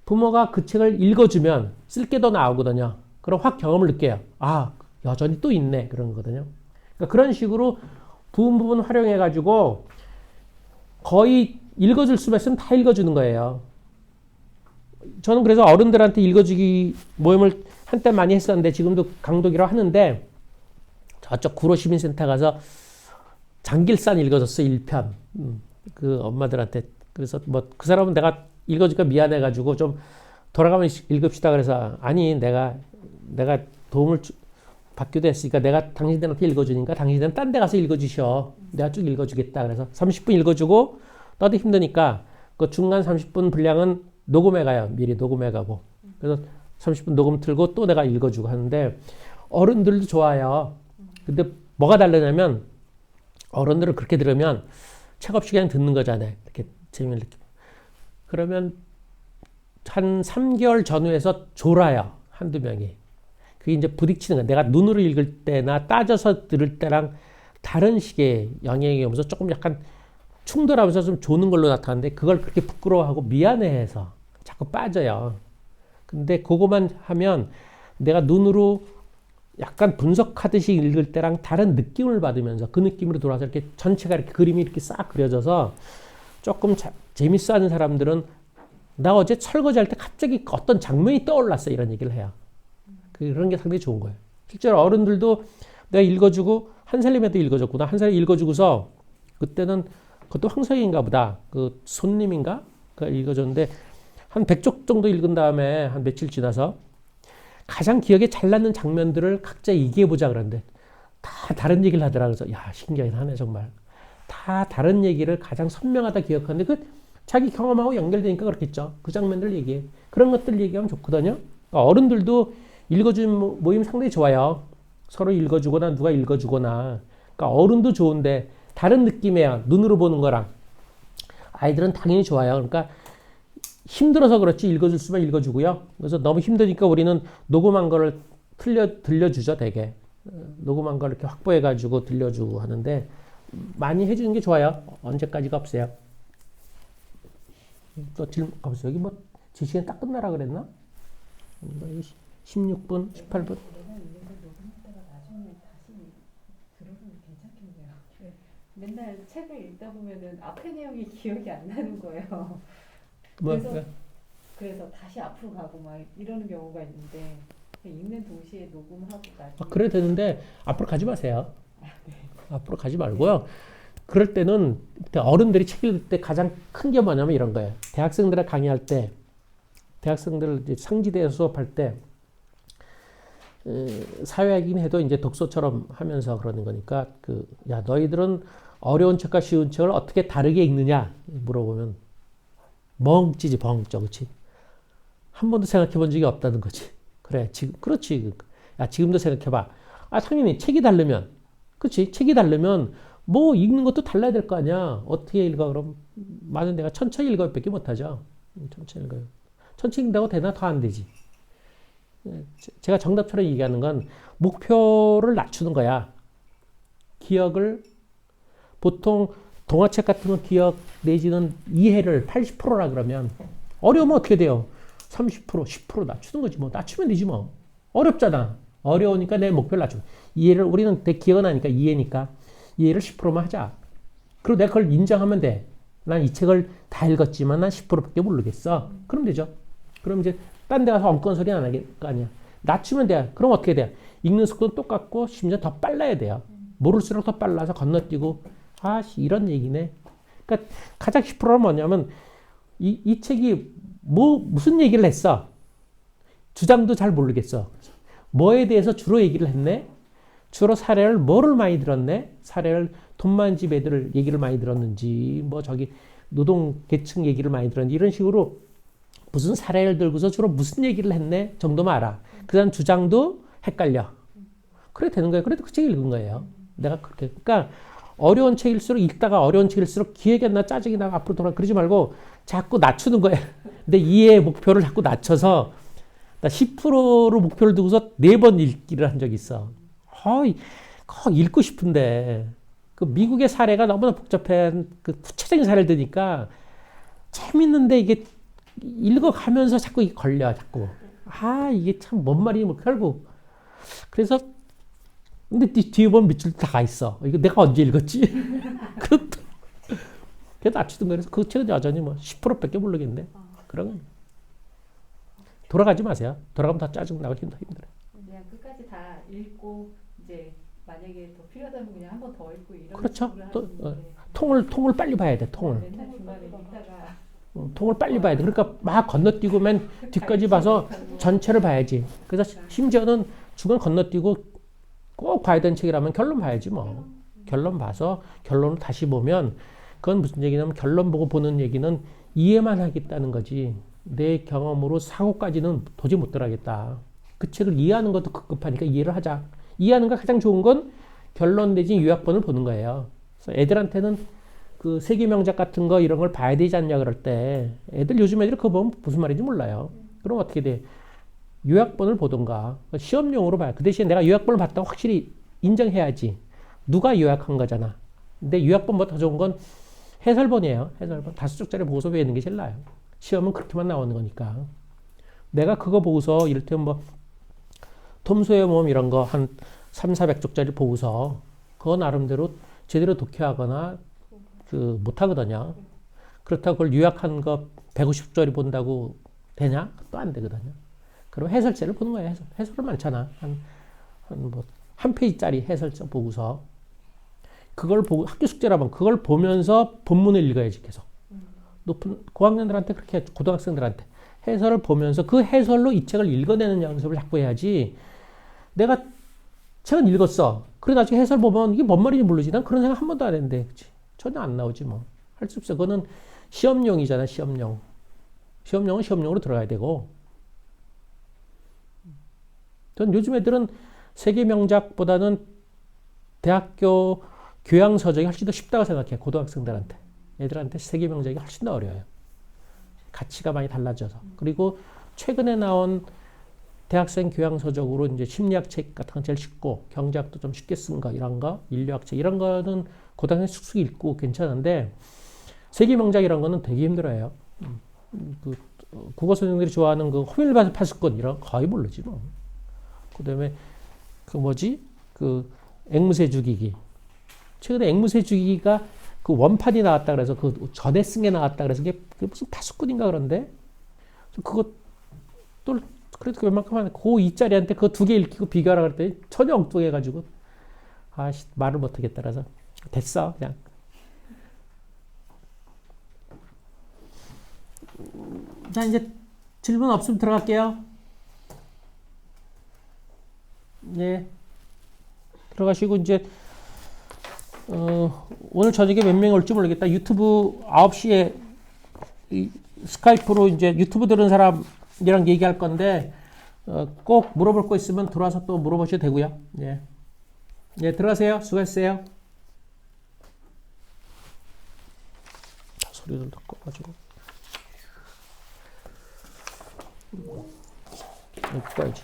부모가 그 책을 읽어주면 쓸 게 더 나오거든요. 그럼 확 경험을 느껴요. 아, 여전히 또 있네. 그런 거거든요. 그러니까 그런 식으로 부분 활용해가지고 거의 읽어줄 수만 있으면 다 읽어주는 거예요. 저는 그래서 어른들한테 읽어주기 모임을 한때 많이 했었는데 지금도 강독이라고 하는데 저쪽 구로시민센터 가서 장길산 읽어줬어 1편. 그 엄마들한테. 그래서 뭐 그 사람은 내가 읽어주니까 미안해가지고 좀 돌아가면 읽읍시다 그래서 아니 내가 도움을 받기도 했으니까 내가 당신들한테 읽어주니까 당신들은 딴 데 가서 읽어주셔. 내가 쭉 읽어주겠다. 그래서 30분 읽어주고 나도 힘드니까 그 중간 30분 분량은 녹음해가요. 미리 녹음해가고. 그래서 30분 녹음 틀고 또 내가 읽어주고 하는데 어른들도 좋아요. 근데 뭐가 다르냐면 어른들은 그렇게 들으면 책 없이 그냥 듣는 거잖아요. 이렇게 재미를 느끼고. 그러면 한 3개월 전후에서 졸아요. 한두 명이. 그게 이제 부딪히는 거야. 내가 눈으로 읽을 때나 따져서 들을 때랑 다른 식의 영향이 오면서 조금 약간 충돌하면서 좀 조는 걸로 나타나는데 그걸 그렇게 부끄러워하고 미안해해서 자꾸 빠져요. 근데 그거만 하면 내가 눈으로 약간 분석하듯이 읽을 때랑 다른 느낌을 받으면서 그 느낌으로 돌아서 이렇게 전체가 이렇게 그림이 이렇게 싹 그려져서 조금 재밌어 하는 사람들은 나 어제 설거지할 때 갑자기 어떤 장면이 떠올랐어 이런 얘기를 해요. 그런 게 상당히 좋은 거예요. 실제로 어른들도 내가 읽어주고 한살림에도 읽어줬구나. 한살림 읽어주고서 그때는 그것도 황석인가 보다. 그 손님인가? 그 읽어줬는데 한 100쪽 정도 읽은 다음에 한 며칠 지나서 가장 기억에 잘 남는 장면들을 각자 얘기해보자 그러는데 다 다른 얘기를 하더라. 그래서 야 신기하긴 하네 정말. 다 다른 얘기를 가장 선명하다 기억하는데 그 자기 경험하고 연결되니까 그렇겠죠. 그 장면들 얘기해. 그런 것들 얘기하면 좋거든요. 그러니까 어른들도 읽어주는 모임 상당히 좋아요. 서로 읽어주거나 누가 읽어주거나. 그러니까 어른도 좋은데 다른 느낌이에요. 눈으로 보는 거랑. 아이들은 당연히 좋아요. 그러니까 힘들어서 그렇지 읽어줄 수만 읽어주고요. 그래서 너무 힘드니까 우리는 녹음한 거를 들려주죠, 되게. 녹음한 걸 이렇게 확보해가지고 들려주고 하는데 많이 해주는 게 좋아요. 언제까지가 없어요. 또 질문 가보세요. 여기 뭐 제 시간 딱 끝나라 그랬나? 16분, 18분. 내가 있는 걸 녹음했다가 나중에 다시 들어보면 괜찮겠네요. 맨날 책을 읽다 보면은 앞에 내용이 기억이 안 나는 거예요. 뭐, 그래서 다시 앞으로 가고 막 이러는 경우가 있는데 읽는 동시에 녹음하고 나중에 그래 되는데 앞으로 가지 마세요. 앞으로 가지 말고요. 그럴 때는 어른들이 책 읽을 때 가장 큰 게 뭐냐면 이런 거예요. 대학생들에 강의할 때, 대학생들 이제 상지대에서 수업할 때 사회학이긴 해도 이제 독서처럼 하면서 그러는 거니까 야 너희들은 어려운 책과 쉬운 책을 어떻게 다르게 읽느냐 물어보면 멍찌지 벙쪄 그렇지. 한 번도 생각해 본 적이 없다는 거지. 그래 지금 그렇지. 야 지금도 생각해봐. 아 당연히 책이 다르면 그렇지. 책이 다르면 뭐 읽는 것도 달라야 될 거 아니야. 어떻게 읽어 그럼 많은 내가 천천히 읽어밖에 못하죠. 천천히 읽어요. 천천히 읽다고 되나 더 안 되지. 제가 정답처럼 얘기하는 건 목표를 낮추는 거야. 기억을 보통 동화책 같은 거 기억 내지는 이해를 80%라 그러면 어려우면 어떻게 돼요? 30%, 10% 낮추는 거지 뭐. 낮추면 되지 뭐. 어렵잖아. 어려우니까 내 목표를 낮추고. 이해를 우리는 내 기억은 아니까 이해니까 이해를 10%만 하자. 그리고 내가 그걸 인정하면 돼. 난 이 책을 다 읽었지만 난 10%밖에 모르겠어. 그럼 되죠. 그럼 이제 딴 데 가서 엉뚱한 소리 안 하겠 거 아니야. 낮추면 돼. 그럼 어떻게 돼? 읽는 속도는 똑같고 심지어 더 빨라야 돼요. 모를수록 더 빨라서 건너뛰고 아씨 이런 얘기네. 그러니까 가장 10%는 뭐냐면 이 책이 무슨 얘기를 했어? 주장도 잘 모르겠어. 뭐에 대해서 주로 얘기를 했네? 주로 사례를 뭐를 많이 들었네? 사례를 돈 많은 집 애들 얘기를 많이 들었는지 뭐 저기 노동 계층 얘기를 많이 들었는지 이런 식으로 무슨 사례를 들고서 주로 무슨 얘기를 했네 정도만 알아. 그 다음 주장도 헷갈려. 그래 되는 거예요. 그래도 그 책 읽은 거예요. 내가 그렇게. 그러니까 어려운 책일수록 읽다가 어려운 책일수록 기억이 안 나 짜증이 나 앞으로 돌아 그러지 말고 자꾸 낮추는 거예요. 근데 이해의 목표를 자꾸 낮춰서 나 10%로 목표를 두고서 4번 읽기를 한 적이 있어. 꼭 읽고 싶은데 그 미국의 사례가 너무나 복잡한 그 구체적인 사례를 드니까 재밌는데 이게 읽어가면서 자꾸 이게 걸려 자꾸. 이게 참 뭔 말이지 뭐 결국. 그래서 근데 뒤에 보면 밑줄 다 가 있어. 이거 내가 언제 읽었지? 그것도 그래도 낮추던 거라서 그 책은 여전히 뭐 10%밖에 모르겠는데 그런 거 돌아가지 마세요. 돌아가면 더 짜증나고 힘들어요. 그냥 끝까지 다 읽고 이제 만약에 더 필요하다면 그냥 한 번 더 읽고 이런 그렇죠. 식으로 또 하는데 통을 빨리 봐야 돼. 통을. 맨날 중간에 읽다가 통을 빨리 봐야 돼. 그러니까 막 건너뛰고 맨 뒤까지 봐서 전체를 봐야지. 그래서 심지어는 중간 건너뛰고 꼭 봐야 되는 책이라면 결론 봐야지 뭐. 결론 봐서 결론을 다시 보면 그건 무슨 얘기냐면 결론 보고 보는 얘기는 이해만 하겠다는 거지. 내 경험으로 사고까지는 도저히 못 들어가겠다. 그 책을 이해하는 것도 급급하니까 이해를 하자. 이해하는 거 가장 좋은 건 결론 내지 요약본을 보는 거예요. 그래서 애들한테는 그 세계명작 같은 거 이런 걸 봐야 되지 않냐 그럴 때 요즘 애들 그거 보면 무슨 말인지 몰라요. 그럼 어떻게 돼? 요약본을 보던가 시험용으로 봐요. 그 대신에 내가 요약본을 봤다고 확실히 인정해야지. 누가 요약한 거잖아. 근데 요약본보다 더 좋은 건 해설본이에요. 해설본. 5쪽짜리 보고서 외우는 게 제일 나아요. 시험은 그렇게만 나오는 거니까. 내가 그거 보고서 이를테면 뭐 톰소의 모험 이런 거 한 300~400쪽짜리 보고서 그거 나름대로 제대로 독해하거나 못 하거든요. 그렇다고 그걸 요약한 거 150쪽짜리 본다고 되냐? 또 안 되거든요. 그럼 해설책을 보는 거예요. 해설은 많잖아. 한 페이지짜리 해설책 보고서 그걸 보고 학교 숙제라면 그걸 보면서 본문을 읽어야지 계속. 높은 고학년들한테 그렇게 고등학생들한테 해설을 보면서 그 해설로 이 책을 읽어내는 연습을 자꾸 해야지. 내가 책은 읽었어. 그래 나중에 해설 보면 이게 뭔 말인지 모르지. 난 그런 생각 한 번도 안 했는데 그치? 전혀 안 나오지 뭐. 할 수 없어. 그거는 시험용이잖아, 시험용. 시험용은 시험용으로 들어가야 되고. 전 요즘 애들은 세계 명작보다는 대학교 교양 서적이 훨씬 더 쉽다고 생각해. 고등학생들한테. 애들한테 세계 명작이 훨씬 더 어려워요. 가치가 많이 달라져서. 그리고 최근에 나온 대학생 교양 서적으로 이제 심리학 책 같은 건 제일 쉽고 경제학도 좀 쉽게 쓴 거 이런 거, 인류학 책 이런 거는 고등학생 쑥쑥 읽고 괜찮은데 세계 명작 이런 거는 되게 힘들어요. 그 국어 선생님들이 좋아하는 그 호밀밭의 파수꾼 이런 거 거의 모르지 뭐. 그다음에 그 뭐지? 그 앵무새 죽이기. 최근에 앵무새 죽이기가 그 원판이 나왔다 그래서 그 전에 쓴 게 나왔다 그래서 그게 무슨 파수꾼인가 그런데 그거 또 그래도 웬만큼 하네. 그 2짜리한테 그거 2개 읽히고 비교하라 그랬더니 전혀 엉뚱해가지고 아씨 말을 못하겠다 그래서 됐어 그냥. 자 이제 질문 없으면 들어갈게요. 네. 들어가시고 이제 오늘 저녁에 몇 명이 올지 모르겠다. 유튜브 9시에 스카이프로 이제 유튜브 들은 사람이랑 얘기할 건데 꼭 물어볼 거 있으면 들어와서 또 물어보셔도 되고요. 예. 예, 들어가세요. 수고했어요. 소리를 더 꺼가지고. 꺼야지.